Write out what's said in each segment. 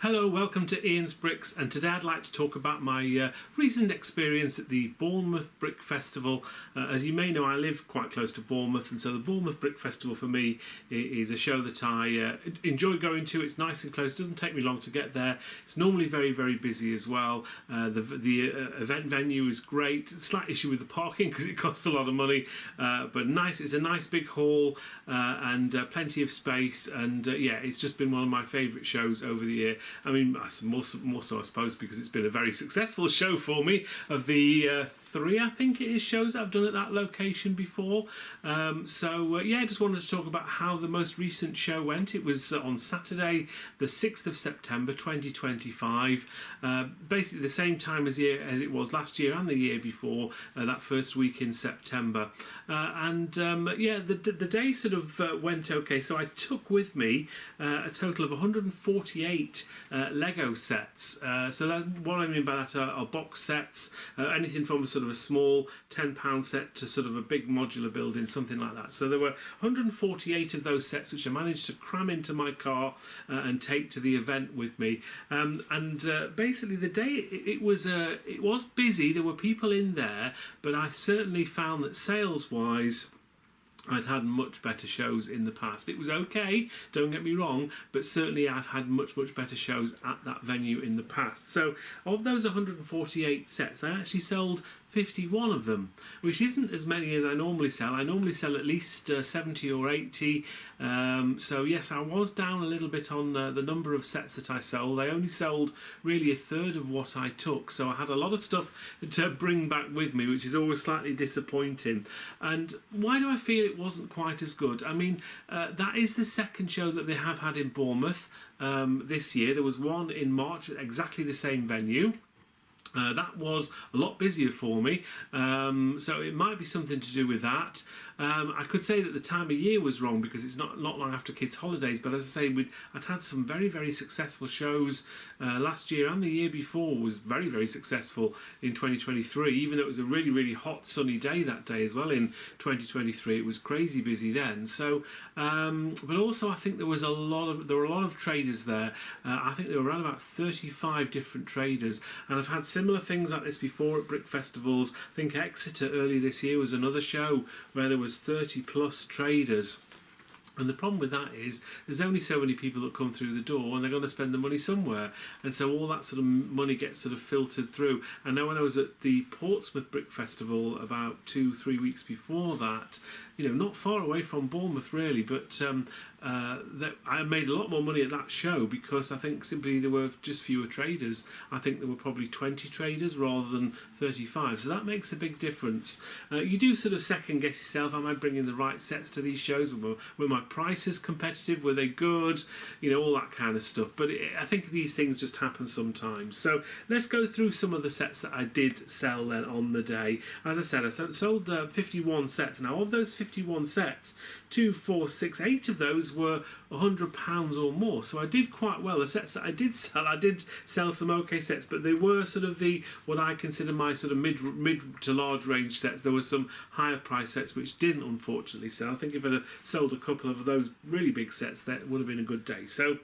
Hello, welcome to Ian's Bricks, and today I'd like to talk about my recent experience at the Bournemouth Brick Festival. As you may know, I live quite close to Bournemouth, and so the Bournemouth Brick Festival for me is a show that I enjoy going to. It's nice and close, doesn't take me long to get there. It's normally very, very busy as well. The event venue is great. Slight issue with the parking because it costs a lot of money, but nice. It's a nice big hall and plenty of space, and yeah, it's just been one of my favourite shows over the year. I mean, more so I suppose because it's been a very successful show for me. Of the three, I think it is, shows that I've done at that location before. Yeah, I just wanted to talk about how the most recent show went. It was on Saturday, the 6th of September 2025. Basically the same time as it was last year and the year before, that first week in September. The day sort of went okay. So I took with me a total of 148 Lego sets. What I mean by that are box sets, anything from a sort of a small £10 set to sort of a big modular building, something like that. So there were 148 of those sets which I managed to cram into my car and take to the event with me. Basically the day it was busy. There were people in there, but I certainly found that sales-wise, I'd had much better shows in the past. It was okay, don't get me wrong, but certainly I've had much better shows at that venue in the past. So of those 148 sets, I actually sold 51 of them, which isn't as many as I normally sell. I normally sell at least 70 or 80. So yes, I was down a little bit on the number of sets that I sold. I only sold really a third of what I took, so I had a lot of stuff to bring back with me, which is always slightly disappointing. And why do I feel it wasn't quite as good? I mean, that is the second show that they have had in Bournemouth this year. There was one in March at exactly the same venue. That was a lot busier for me, so it might be something to do with that. I could say that the time of year was wrong because it's not long after kids' holidays, but as I say, I'd had some very successful shows last year, and the year before was very successful in 2023, even though it was a really hot sunny day that day as well in 2023. It was crazy busy then. So but also I think there were a lot of traders there. I think there were around about 35 different traders, and I've had similar things like this before at brick festivals. I think Exeter earlier this year was another show where there was 30 plus traders. And the problem with that is there's only so many people that come through the door, and they're going to spend the money somewhere. And so all that sort of money gets sort of filtered through. And now when I was at the Portsmouth Brick Festival about 2-3 weeks before that, not far away from Bournemouth really, but I made a lot more money at that show because I think simply there were just fewer traders. I think there were probably 20 traders rather than 35, so that makes a big difference. You do sort of second guess yourself. Am I bringing the right sets to these shows? Were my prices competitive? Were they good? All that kind of stuff. But I think these things just happen sometimes. So let's go through some of the sets that I did sell then on the day. As I said, I sold 51 sets. Now of those 51 sets, 2, 4, 6, 8 of those were £100 or more, so I did quite well. The sets that I did sell some okay sets, but they were sort of what I consider my sort of mid to large range sets. There were some higher price sets which didn't unfortunately sell. I think if I'd have sold a couple of those really big sets, that would have been a good day. So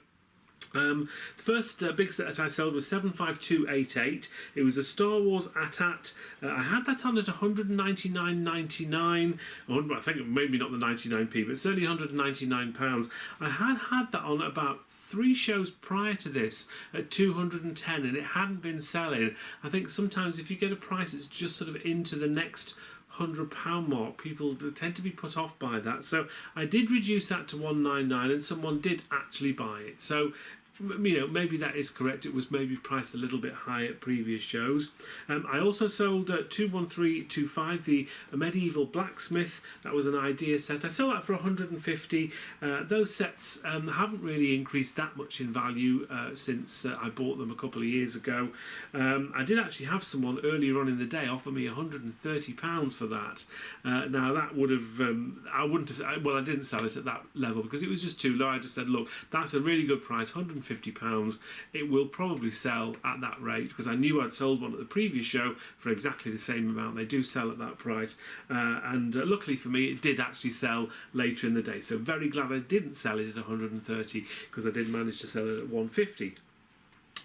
the first big set that I sold was 75288. It was a Star Wars AT-AT. I had that on at £199.99. I think maybe not the 99p, but certainly £199. I had that on about 3 shows prior to this at 210, and it hadn't been selling. I think sometimes if you get a price that's just sort of into the next £100 mark, people tend to be put off by that. So I did reduce that to 199, and someone did actually buy it. So maybe that is correct. It was maybe priced a little bit high at previous shows. I also sold 21325, the medieval blacksmith. That was an idea set. I sold that for 150. Those sets haven't really increased that much in value since I bought them a couple of years ago. I did actually have someone earlier on in the day offer me £130 for that. Now that would have I didn't sell it at that level because it was just too low. I just said, look, that's a really good price, £150. It will probably sell at that rate because I knew I'd sold one at the previous show for exactly the same amount. They do sell at that price, and luckily for me it did actually sell later in the day, so very glad I didn't sell it at 130 because I did manage to sell it at 150.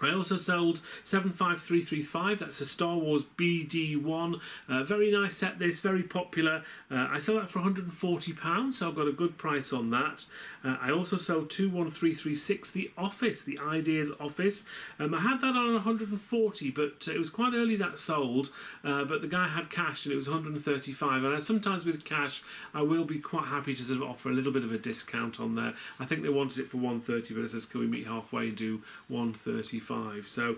I also sold 75335, that's a Star Wars BD1, very nice set this, very popular. I sold that for £140, so I've got a good price on that. I also sold 21336, The Office, the Ideas Office. I had that on 140, but it was quite early that sold, but the guy had cash and it was 135, and sometimes with cash I will be quite happy to sort of offer a little bit of a discount on there. I think they wanted it for 130, but it says can we meet halfway and do 135. So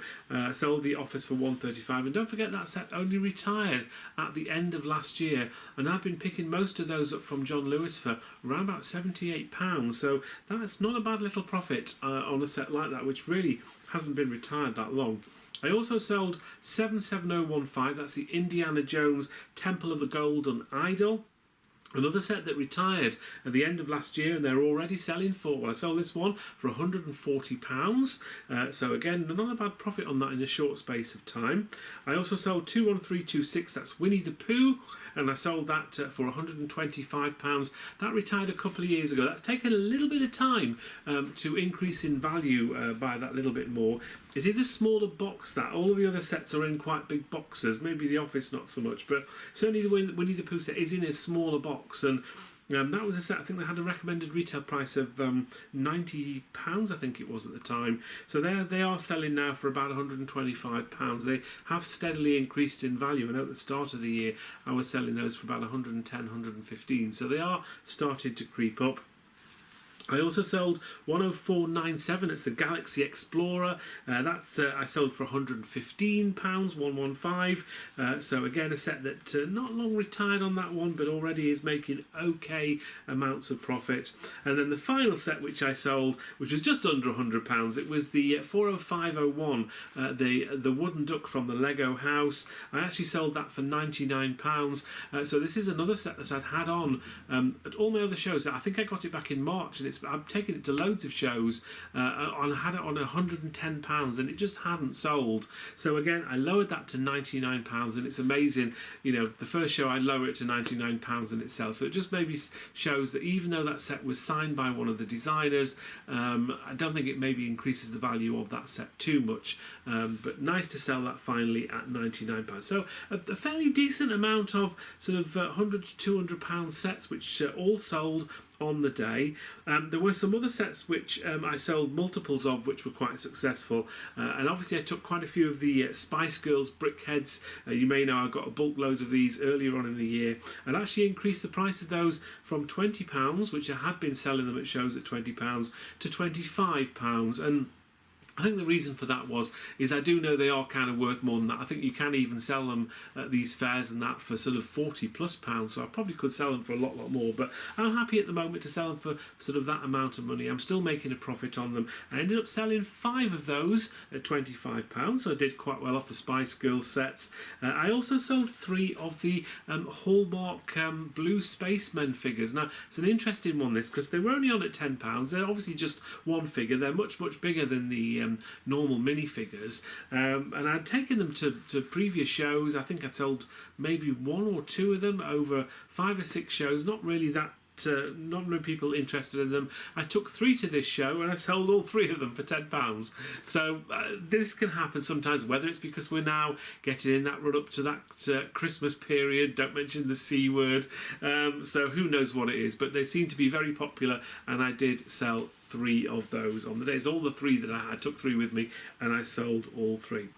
sold The Office for 135, and don't forget that set only retired at the end of last year, and I've been picking most of those up from John Lewis for around about £78, so that's not a bad little profit on a set like that, which really hasn't been retired that long. I also sold 77015, that's the Indiana Jones Temple of the Golden Idol. Another set that retired at the end of last year, and they're already selling for, well, I sold this one for £140. So again, not a bad profit on that in a short space of time. I also sold 21326, that's Winnie the Pooh, and I sold that for £125. That retired a couple of years ago. That's taken a little bit of time to increase in value by that little bit more. It is a smaller box, that. All of the other sets are in quite big boxes. Maybe The Office not so much, but certainly the Winnie the Pooh set is in a smaller box. And that was a set, I think they had a recommended retail price of £90, I think it was at the time. So they are selling now for about £125. They have steadily increased in value. I know at the start of the year I was selling those for about £110, £115. So they are starting to creep up. I also sold 10497, it's the Galaxy Explorer. That's I sold for £115, 115. So again, a set that not long retired on that one, but already is making okay amounts of profit. And then the final set which I sold, which was just under £100, it was the 40501, the wooden duck from the Lego house. I actually sold that for £99. So this is another set that I'd had on at all my other shows. I think I got it back in March, and I've taken it to loads of shows. I had it on £110 and it just hadn't sold. So again, I lowered that to £99, and it's amazing. You know, the first show I lower it to £99 and it sells. So it just maybe shows that even though that set was signed by one of the designers, I don't think it maybe increases the value of that set too much. But nice to sell that finally at £99. So a fairly decent amount of sort of £100 to £200 sets which all sold on the day. There were some other sets which I sold multiples of, which were quite successful, and obviously I took quite a few of the Spice Girls brick heads. You may know I got a bulk load of these earlier on in the year, and actually increased the price of those from £20, which I had been selling them at shows at £20, to £25. And I think the reason for that is I do know they are kind of worth more than that. I think you can even sell them at these fairs and that for sort of £40+, so I probably could sell them for a lot more, but I'm happy at the moment to sell them for sort of that amount of money. I'm still making a profit on them. I ended up selling 5 of those at £25, so I did quite well off the Spice Girls sets. I also sold 3 of the Hallmark Blue Spacemen figures. Now, it's an interesting one, this, because they were only on at £10. They're obviously just one figure. They're much bigger than the normal minifigures, and I'd taken them to previous shows. I think I'd sold maybe 1 or 2 of them over 5 or 6 shows. Not really that not many people interested in them. I took 3 to this show and I sold all 3 of them for £10. So this can happen sometimes, whether it's because we're now getting in that run up to that Christmas period, don't mention the C word, so who knows what it is, but they seem to be very popular, and I did sell 3 of those on the day. It's all the 3 that I took 3 with me, and I sold all 3.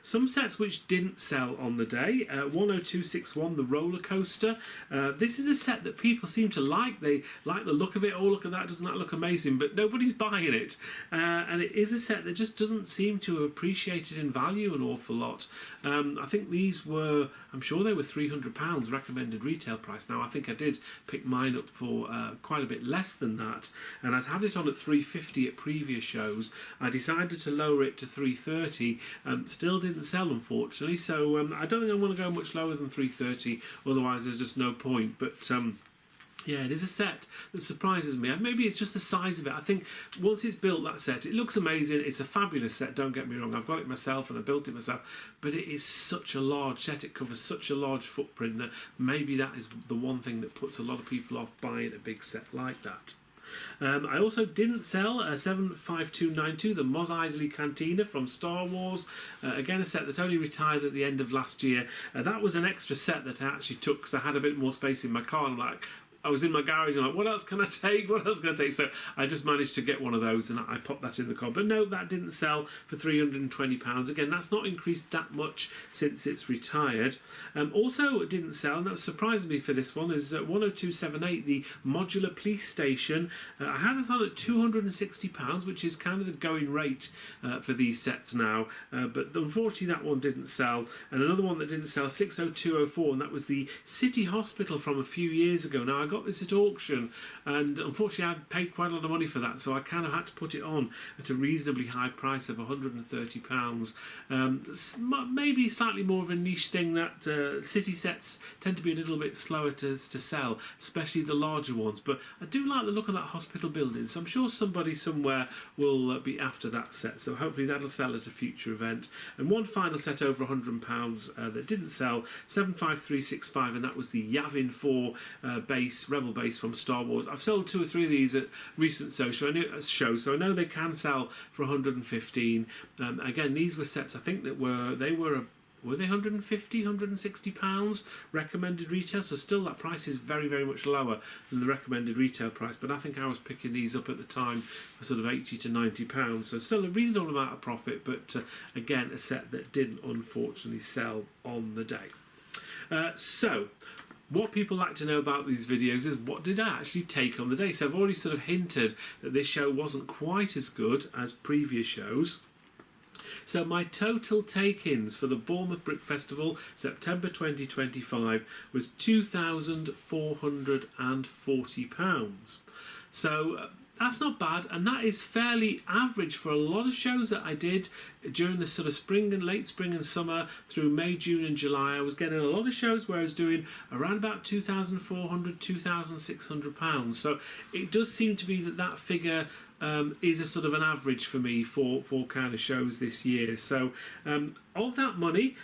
Some sets which didn't sell on the day, 10261, the roller coaster. This is a set that people seem to like. They like the look of it. Oh, look at that, doesn't that look amazing? But nobody's buying it, and it is a set that just doesn't seem to have appreciated in value an awful lot. I think these were, I'm sure they were £300 recommended retail price. Now I think I did pick mine up for quite a bit less than that, and I'd had it on at £350 at previous shows. I decided to lower it to £330. Still didn't sell, unfortunately, so I don't think I want to go much lower than £330, otherwise there's just no point. But yeah, it is a set that surprises me. Maybe it's just the size of it. I think once it's built, that set, it looks amazing. It's a fabulous set, don't get me wrong. I've got it myself and I built it myself. But it is such a large set. It covers such a large footprint that maybe that is the one thing that puts a lot of people off buying a big set like that. I also didn't sell 75292, the Mos Eisley Cantina from Star Wars. Again, a set that only retired at the end of last year. That was an extra set that I actually took because I had a bit more space in my car. And I was in my garage and I'm like, what else can I take? What else can I take? So I just managed to get one of those and I popped that in the car. But no, that didn't sell for £320. Again, that's not increased that much since it's retired. Also, it didn't sell, and that surprised me for this one, is 10278, the modular police station. I had it on at £260, which is kind of the going rate for these sets now. But unfortunately, that one didn't sell. And another one that didn't sell, 60204, and that was the City Hospital from a few years ago. Now, I got this at auction, and unfortunately I paid quite a lot of money for that, so I kind of had to put it on at a reasonably high price of £130. Maybe slightly more of a niche thing, that city sets tend to be a little bit slower to sell, especially the larger ones, but I do like the look of that hospital building, so I'm sure somebody somewhere will be after that set, so hopefully that'll sell at a future event. And one final set over £100 that didn't sell, 75365, and that was the Yavin 4 Rebel base from Star Wars. I've sold 2 or 3 of these at recent shows, so I know they can sell for 115. Again, these were sets I think that were they 150, 160 pounds recommended retail, so still that price is very, very much lower than the recommended retail price, but I think I was picking these up at the time for sort of 80 to 90 pounds, so still a reasonable amount of profit, but again, a set that didn't unfortunately sell on the day. So what people like to know about these videos is what did I actually take on the day. So I've already sort of hinted that this show wasn't quite as good as previous shows. So my total take-ins for the Bournemouth Brick Festival September 2025 was £2,440. So that's not bad, and that is fairly average for a lot of shows that I did during the sort of spring and late spring and summer through May, June and July. I was getting a lot of shows where I was doing around about £2,400, £2,600. So it does seem to be that figure is a sort of an average for me for kind of shows this year. So of that money,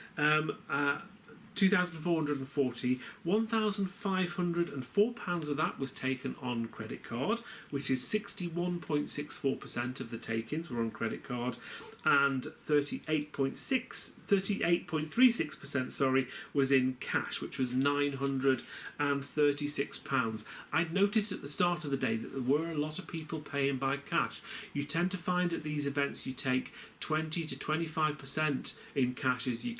2,440, £1,504 of that was taken on credit card, which is 61.64% of the take-ins were on credit card, and 38.36% was in cash, which was £936. I'd noticed at the start of the day that there were a lot of people paying by cash. You tend to find at these events you take 20 to 25% in cash as you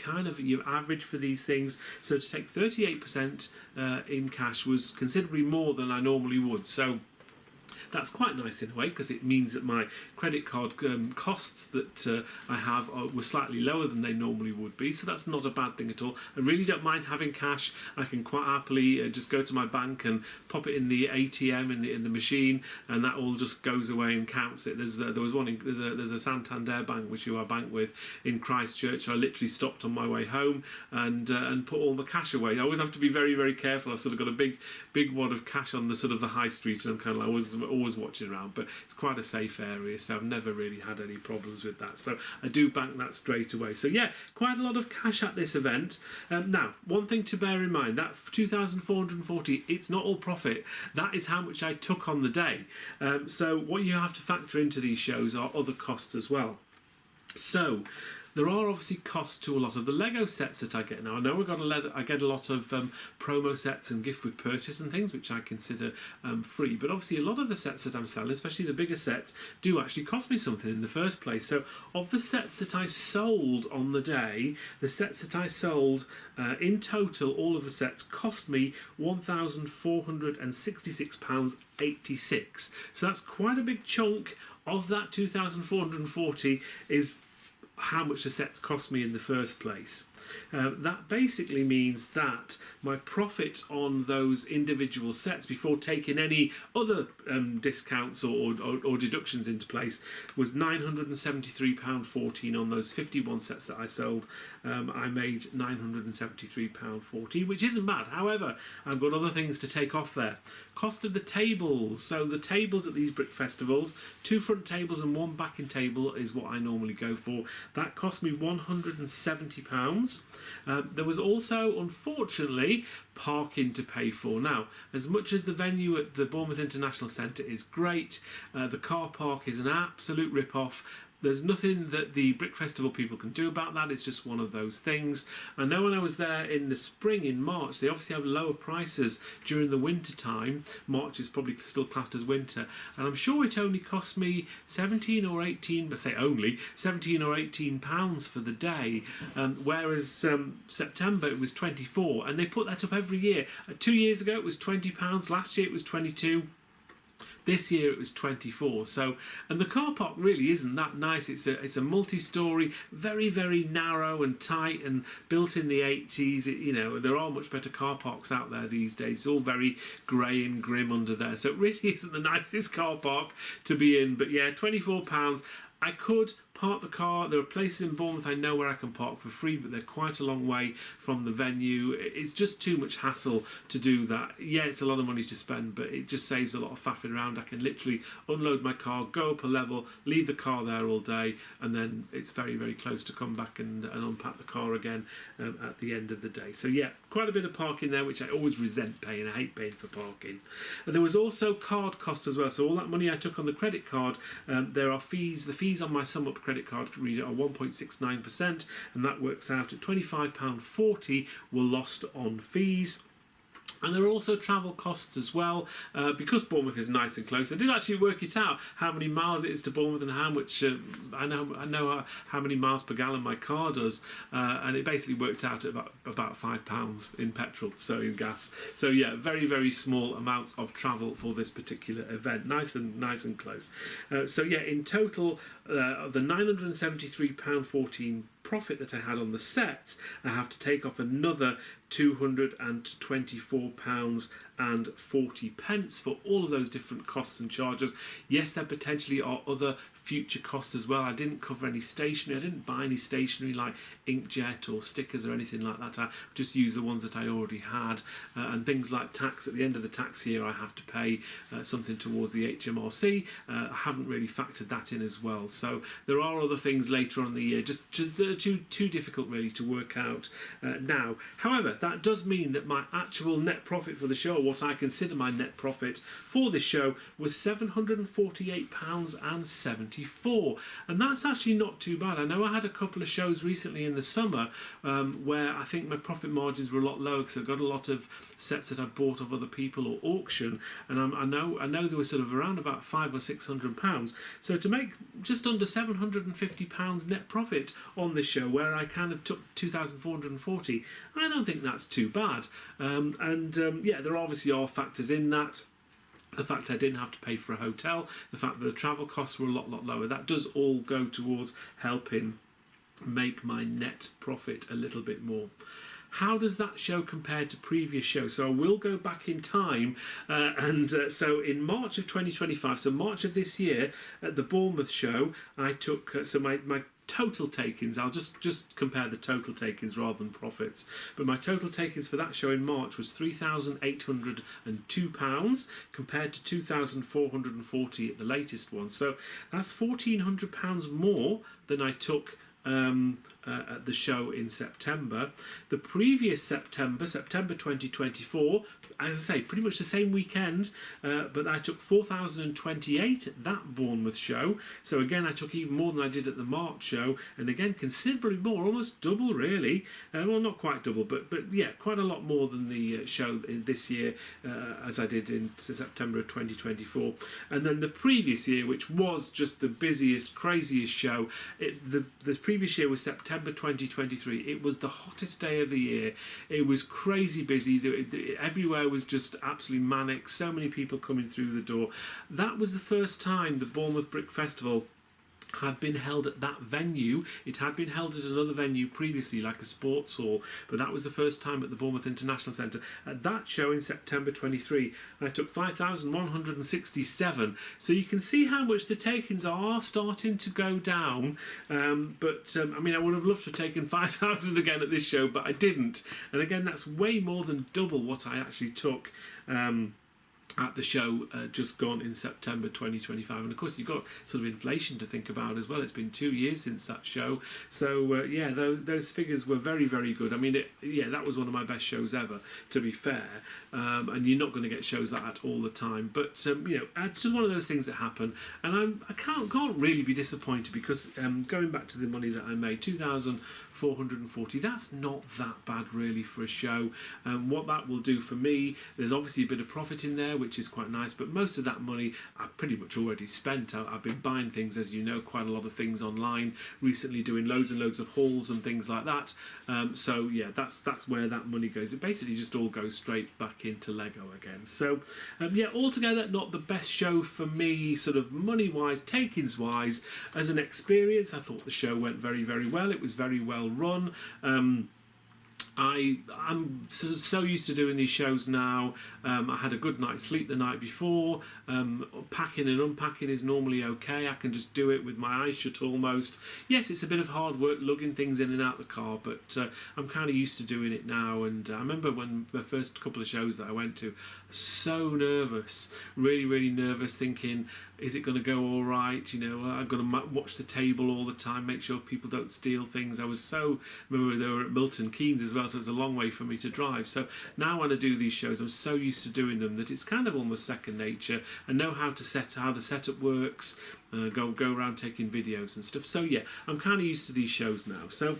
average for these things. So to take 38% in cash was considerably more than I normally would. So that's quite nice in a way, because it means that my credit card costs that I have were slightly lower than they normally would be, so that's not a bad thing at all. I really don't mind having cash. I can quite happily just go to my bank and pop it in the ATM in the machine, and that all just goes away and counts it. There's a Santander bank which I bank with in Christchurch. I literally stopped on my way home and put all my cash away. I always have to be very, very careful. I've sort of got a big wad of cash on the sort of the high street, and I'm kind of like always watching around, but it's quite a safe area, so I've never really had any problems with that, so I do bank that straight away. So yeah, quite a lot of cash at this event. Now, one thing to bear in mind, that 2,440, it's not all profit. That is how much I took on the day. So what you have to factor into these shows are other costs as well. So there are obviously costs to a lot of the Lego sets that I get now. I know I get a lot of promo sets and gift with purchase and things, which I consider free. But obviously a lot of the sets that I'm selling, especially the bigger sets, do actually cost me something in the first place. So of the sets that I sold on the day, the sets that I sold in total, all of the sets cost me £1,466.86. So that's quite a big chunk of that 2,440 is how much the sets cost me in the first place. That basically means that my profit on those individual sets before taking any other discounts or deductions into place was £973.14 on those 51 sets that I sold. I made £973.40, which isn't bad. However, I've got other things to take off there. Cost of the tables. So the tables at these brick festivals, 2 front tables and 1 backing table is what I normally go for. That cost me £170. There was also, unfortunately, parking to pay for. Now, as much as the venue at the Bournemouth International Centre is great, the car park is an absolute rip-off. There's nothing that the Brick Festival people can do about that. It's just one of those things. I know when I was there in the spring, in March, they obviously have lower prices during the winter time. March is probably still classed as winter. And I'm sure it only cost me 17 or 18, but say only, 17 or 18 pounds for the day. Whereas September it was 24. And they put that up every year. 2 years ago it was £20. Last year it was 22. This year it was 24. So, and the car park really isn't that nice. It's a multi-storey, very, very narrow and tight, and built in the 80s. There are much better car parks out there these days. It's all very grey and grim under there. So it really isn't the nicest car park to be in. But yeah, £24. I could park the car. There are places in Bournemouth I know where I can park for free, but they're quite a long way from the venue. It's just too much hassle to do that. Yeah, it's a lot of money to spend, but it just saves a lot of faffing around. I can literally unload my car, go up a level, leave the car there all day, and then it's very, very close to come back and unpack the car again at the end of the day. So yeah, quite a bit of parking there, which I always resent paying. I hate paying for parking. And there was also card costs as well. So all that money I took on the credit card, there are fees. The fees on my SumUp credit card reader are 1.69%, and that works out at £25.40 were lost on fees. And there are also travel costs as well, because Bournemouth is nice and close. I did actually work it out how many miles it is to Bournemouth and how much I know how many miles per gallon my car does, and it basically worked out at about £5 in petrol, so in gas. So yeah, very, very small amounts of travel for this particular event. Nice and close. So yeah, in total, of the £973.14 profit that I had on the sets, I have to take off another £224.40 for all of those different costs and charges. Yes, there potentially are other future costs as well. I didn't cover any stationery. I didn't buy any stationery like inkjet or stickers or anything like that. I just used the ones that I already had, and things like tax. At the end of the tax year I have to pay something towards the HMRC. I haven't really factored that in as well. So there are other things later on in the year, just too difficult really to work out now. However, that does mean that my actual net profit for the show, or what I consider my net profit for this show, was £748.74, and that's actually not too bad. I know I had a couple of shows recently in the summer where I think my profit margins were a lot lower because I've got a lot of sets that I bought of other people or auction, and I know they were sort of around about £500 or £600. So to make just under £750 net profit on this show, where I kind of took 2,440, I don't think that's too bad. Yeah, there obviously are factors in that. The fact I didn't have to pay for a hotel, the fact that the travel costs were a lot lower, that does all go towards helping make my net profit a little bit more. How does that show compare to previous shows? So I will go back in time, so in March of 2025, so March of this year, at the Bournemouth show, I took, my total takings, I'll just compare the total takings rather than profits, but my total takings for that show in March was £3,802 compared to £2,440 at the latest one. So that's £1,400 more than I took at the show in September. The previous September 2024, as I say, pretty much the same weekend, but I took 4,028 at that Bournemouth show. So again, I took even more than I did at the March show, and again, considerably more, almost double really. Well, not quite double, but yeah, quite a lot more than the show in this year, as I did in September of 2024. And then the previous year, which was just the busiest, craziest show, the previous year was September 2023. It was the hottest day of the year. It was crazy busy. Everywhere was just absolutely manic. So many people coming through the door. That was the first time the Bournemouth Brick Festival had been held at that venue. It had been held at another venue previously, like a sports hall, but that was the first time at the Bournemouth International Centre. At that show in September 23, I took 5,167. So you can see how much the takings are starting to go down. I mean, I would have loved to have taken 5,000 again at this show, but I didn't. And again, that's way more than double what I actually took at the show just gone in September 2025, and of course you've got sort of inflation to think about as well. It's been 2 years since that show, so yeah, those figures were very, very good. I mean, that was one of my best shows ever, to be fair, and you're not going to get shows like that all the time, but it's just one of those things that happen, and I can't really be disappointed, because going back to the money that I made, 2,440, that's not that bad really for a show. What that will do for me, there's obviously a bit of profit in there, which is quite nice, but most of that money I've pretty much already spent. I've been buying things, as you know, quite a lot of things online recently, doing loads and loads of hauls and things like that. So yeah, that's where that money goes. It basically just all goes straight back into Lego again. So yeah, altogether not the best show for me, sort of money wise, takings wise. As an experience, I thought the show went very, very well. It was very well run. I'm so used to doing these shows now. I had a good night's sleep the night before. Packing and unpacking is normally okay. I can just do it with my eyes shut almost. Yes, it's a bit of hard work lugging things in and out the car, but I'm kind of used to doing it now. And I remember when the first couple of shows that I went to, so nervous, really, really nervous, thinking, is it going to go all right? I've got to watch the table all the time, make sure people don't steal things. Remember they were at Milton Keynes as well, so it's a long way for me to drive. So now when I do these shows, I'm so used to doing them that it's kind of almost second nature. I know how the setup works, go around taking videos and stuff. So yeah, I'm kind of used to these shows now. So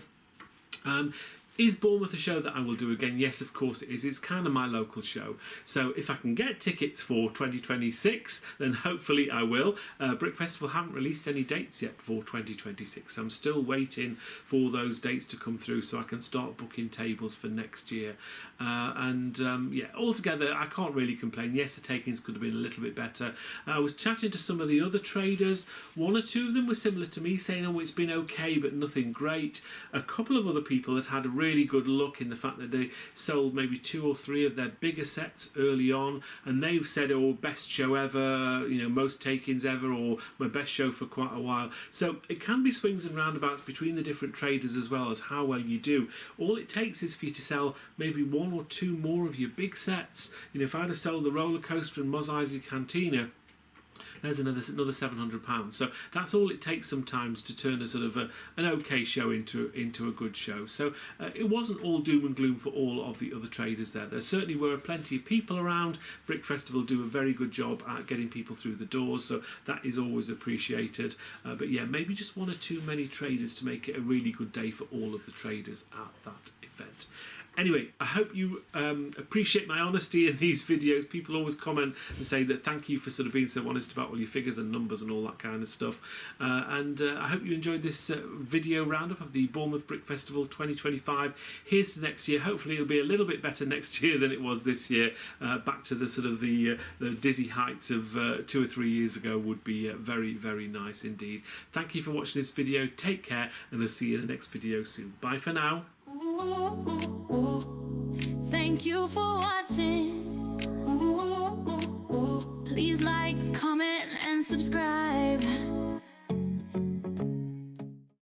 is Bournemouth a show that I will do again? Yes, of course it is. It's kind of my local show. So if I can get tickets for 2026, then hopefully I will. Brick Festival haven't released any dates yet for 2026. I'm still waiting for those dates to come through so I can start booking tables for next year. Yeah, altogether, I can't really complain. Yes, the takings could have been a little bit better. I was chatting to some of the other traders. One or two of them were similar to me, saying, oh, it's been okay, but nothing great. A couple of other people that had a really good luck in the fact that they sold maybe 2 or 3 of their bigger sets early on, and they've said, oh, best show ever, most takings ever, or my best show for quite a while. So it can be swings and roundabouts between the different traders as well as how well you do. All it takes is for you to sell maybe 1 or 2 more of your big sets. If I'd have sold the roller coaster and Mos Eisley Cantina, there's another £700. So that's all it takes sometimes to turn a sort of an okay show into a good show. So it wasn't all doom and gloom for all of the other traders there. There certainly were plenty of people around. Brick Festival do a very good job at getting people through the doors, so that is always appreciated. But yeah, maybe just 1 or 2 many traders to make it a really good day for all of the traders at that event. Anyway, I hope you appreciate my honesty in these videos. People always comment and say that thank you for sort of being so honest about all your figures and numbers and all that kind of stuff. I hope you enjoyed this video roundup of the Bournemouth Brick Festival 2025. Here's to next year. Hopefully it'll be a little bit better next year than it was this year. Back to the sort of the dizzy heights of 2 or 3 years ago would be very, very nice indeed. Thank you for watching this video. Take care, and I'll see you in the next video soon. Bye for now. Thank you for watching. Please like, comment, and subscribe.